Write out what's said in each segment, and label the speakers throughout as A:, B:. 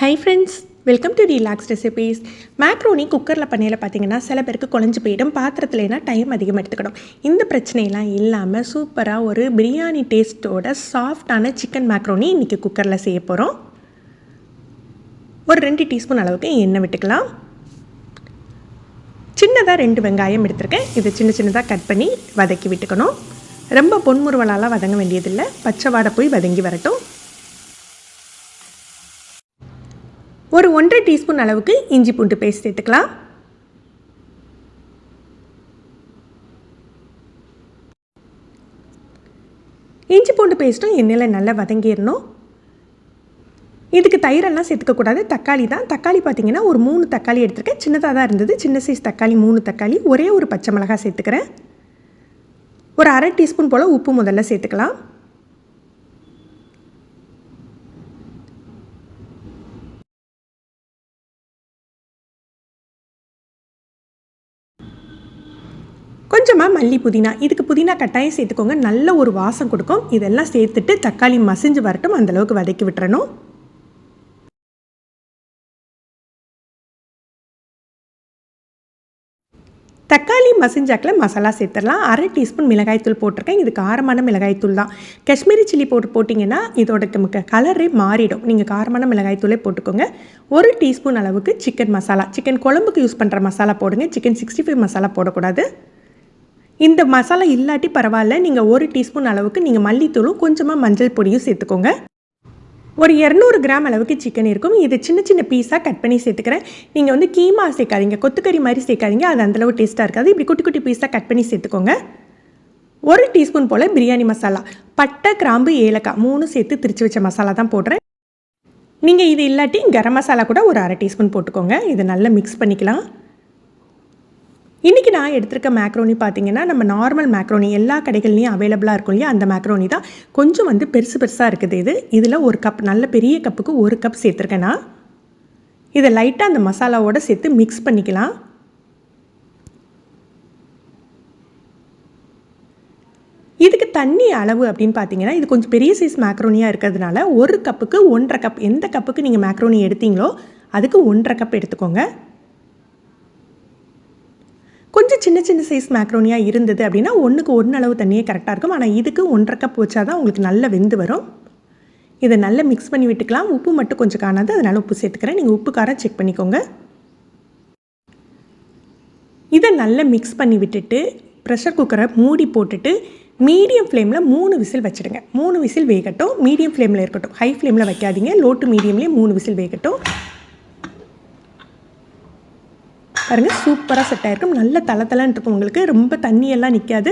A: Hi friends, welcome to Relaxed Recipes. Macaroni குக்கரில் பண்ணையில் பார்த்தீங்கன்னா சில பேருக்கு குழஞ்சி போயிடும், பாத்திரத்துலனா டைம் அதிகமாக எடுத்துக்கணும். இந்த பிரச்சனையெல்லாம் இல்லாமல் சூப்பராக ஒரு பிரியாணி டேஸ்ட்டோட சாஃப்டான சிக்கன் மேக்ரோனி இன்றைக்கி குக்கரில் செய்ய போகிறோம். ஒரு 2 டீஸ்பூன் அளவுக்கு எண்ணெய் விட்டுக்கலாம். சின்னதாக 2 வெங்காயம் எடுத்துருக்கேன். இதை சின்னதாக கட் பண்ணி வதக்கி விட்டுக்கணும். ரொம்ப பொன்முறுவலால் வதங்க வேண்டியதில்லை, பச்சை வாடை போய் வதங்கி வரட்டும். ஒரு 1.5 டீஸ்பூன் அளவுக்கு இஞ்சி பூண்டு பேஸ்ட் சேர்த்துக்கலாம். இஞ்சி பூண்டு பேஸ்ட்டும் எண்ணெயில் நல்லா வதங்கிடணும். இதுக்கு தயிரெல்லாம் சேர்த்துக்கக்கூடாது, தக்காளி தான். தக்காளி பார்த்திங்கன்னா ஒரு 3 தக்காளி எடுத்துருக்கேன். சின்னதாக தான் இருந்தது, சின்ன சைஸ் தக்காளி 3 தக்காளி. ஒரே ஒரு பச்சை மிளகாய் சேர்த்துக்கிறேன். ஒரு 1/2 டீஸ்பூன் போல் உப்பு முதல்ல சேர்த்துக்கலாம். கொஞ்சமாக மல்லி புதினா, இதுக்கு புதினா கட்டாயம் சேர்த்துக்கோங்க, நல்ல ஒரு வாசம் கொடுக்கும். இதெல்லாம் சேர்த்துட்டு தக்காளி மசிஞ்சு வரட்டும், அந்தளவுக்கு வதக்கி விட்டுறணும். தக்காளி மசிஞ்சாக்கில் மசாலா சேர்த்துடலாம். 1/2 டீஸ்பூன் மிளகாய்த்தூள் போட்டிருக்கேன். இது காரமான மிளகாய்த்தூள் தான். காஷ்மீரி சில்லி போட்டிங்கன்னா இதோட கலரே மாறிடும். நீங்கள் காரமான மிளகாய்த்தூளே போட்டுக்கோங்க. 1 டீஸ்பூன் அளவுக்கு சிக்கன் மசாலா, சிக்கன் குழம்புக்கு யூஸ் பண்ணுற மசாலா போடுங்க. சிக்கன் 65 மசாலா போடக்கூடாது. இந்த மசாலா இல்லாட்டி பரவாயில்ல, நீங்கள் 1 டீஸ்பூன் அளவுக்கு நீங்கள் மல்லித்தூளும் கொஞ்சமாக மஞ்சள் பொடியும் சேர்த்துக்கோங்க. ஒரு 200 கிராம் அளவுக்கு சிக்கன் இருக்கும். இது சின்ன பீஸாக கட் பண்ணி சேர்த்துக்கிறேன். நீங்கள் கீமா சேர்க்காதீங்க, கொத்துக்கறி மாதிரி சேர்க்காதீங்க, அது அந்தளவு டேஸ்ட்டாக இருக்காது. இப்படி குட்டி பீஸாக கட் பண்ணி சேர்த்துக்கோங்க. 1 டீஸ்பூன் போல் பிரியாணி மசாலா, பட்டை கிராம்பு ஏலக்காய் 3 சேர்த்து திரிச்சு வச்ச மசாலா தான் போடுறேன். நீங்கள் இது இல்லாட்டி கரம் மசாலா கூட ஒரு 1/2 டீஸ்பூன் போட்டுக்கோங்க. இதை நல்லா மிக்ஸ் பண்ணிக்கலாம். இன்றைக்கி நான் எடுத்துருக்க மேக்ரோனி பார்த்திங்கன்னா நம்ம நார்மல் மேக்ரோனி எல்லா கடைகள்லையும் அவைலபிளாக இருக்கும் இல்லையா, அந்த மேக்ரோனி தான். கொஞ்சம் பெருசாக இருக்குது. இதில் 1 கப், நல்ல பெரிய கப்புக்கு 1 கப் சேர்த்துருக்கேன்னா இதை லைட்டாக அந்த மசாலாவோடு சேர்த்து மிக்ஸ் பண்ணிக்கலாம். இதுக்கு தண்ணி அளவு அப்படின்னு பார்த்தீங்கன்னா, இது கொஞ்சம் பெரிய சைஸ் மேக்ரோனியாக இருக்கிறதுனால 1 கப்புக்கு 1.5 கப், எந்த கப்புக்கு நீங்கள் மேக்ரோனி எடுத்தீங்களோ அதுக்கு 1.5 கப் எடுத்துக்கோங்க. கொஞ்சம் சின்ன சைஸ் மேக்ரோனியாக இருந்தது அப்படின்னா 1க்கு 1 அளவு தண்ணியே கரெக்டாக இருக்கும். ஆனால் இதுக்கு 1.5 கப் வச்சா தான் உங்களுக்கு நல்ல வெந்து வரும். இதை நல்லா மிக்ஸ் பண்ணி விட்டுக்கலாம். உப்பு மட்டும் கொஞ்சம் காணாது, அதனால் உப்பு சேர்த்துக்கிறேன். நீங்கள் உப்பு காரம் செக் பண்ணிக்கோங்க. இதை நல்லா மிக்ஸ் பண்ணி விட்டுட்டு ப்ரெஷர் குக்கரை மூடி போட்டுட்டு மீடியம் ஃப்ளேமில் 3 விசில் வச்சுடுங்க. 3 விசில் வேகட்டும். மீடியம் ஃப்ளேமில் இருக்கட்டும், ஹை ஃப்ளேமில் வைக்காதீங்க. லோ டு மீடியம்லேயே 3 விசில் வேகட்டும். பாருங்கள், சூப்பராக செட் ஆகிருக்கும். நல்ல தளன்னு இருக்கும், உங்களுக்கு ரொம்ப தண்ணியெல்லாம் நிற்காது.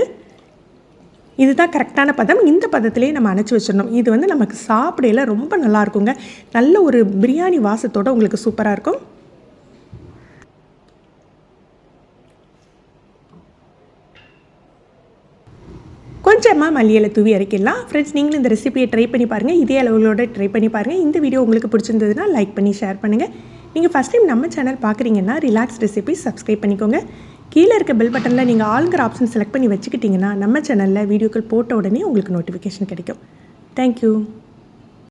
A: இதுதான் கரெக்டான பதம். இந்த பதத்திலே நம்ம அணைச்சி வச்சிடணும். இது நமக்கு சாப்பிடையில ரொம்ப நல்லா இருக்குங்க. நல்ல ஒரு பிரியாணி வாசத்தோடு உங்களுக்கு சூப்பராக இருக்கும். கொஞ்சமாக மல்லியில தூவி இறக்கிடலாம். ஃப்ரெண்ட்ஸ், நீங்களும் இந்த ரெசிபியை ட்ரை பண்ணி பாருங்கள். இதே அளவுகளோட ட்ரை பண்ணி பாருங்கள். இந்த வீடியோ உங்களுக்கு பிடிச்சிருந்ததுன்னா லைக் பண்ணி ஷேர் பண்ணுங்கள். நீங்கள் ஃபஸ்ட் டைம் நம்ம சேனல் பார்க்குறீங்கன்னா ரிலாக்ஸ் ரெசிபிஸ் சப்ஸ்கிரைப் பண்ணிக்கோங்க. கீழே இருக்க பெல் பட்டனில் நீங்கள் ஆளுங்கிற ஆப்ஷன் செலக்ட் பண்ணி வச்சுக்கிட்டிங்கன்னா நம்ம சேனலில் வீடியோக்கள் போட்ட உடனே உங்களுக்கு நோட்டிஃபிகேஷன் கிடைக்கும். தேங்க்யூ.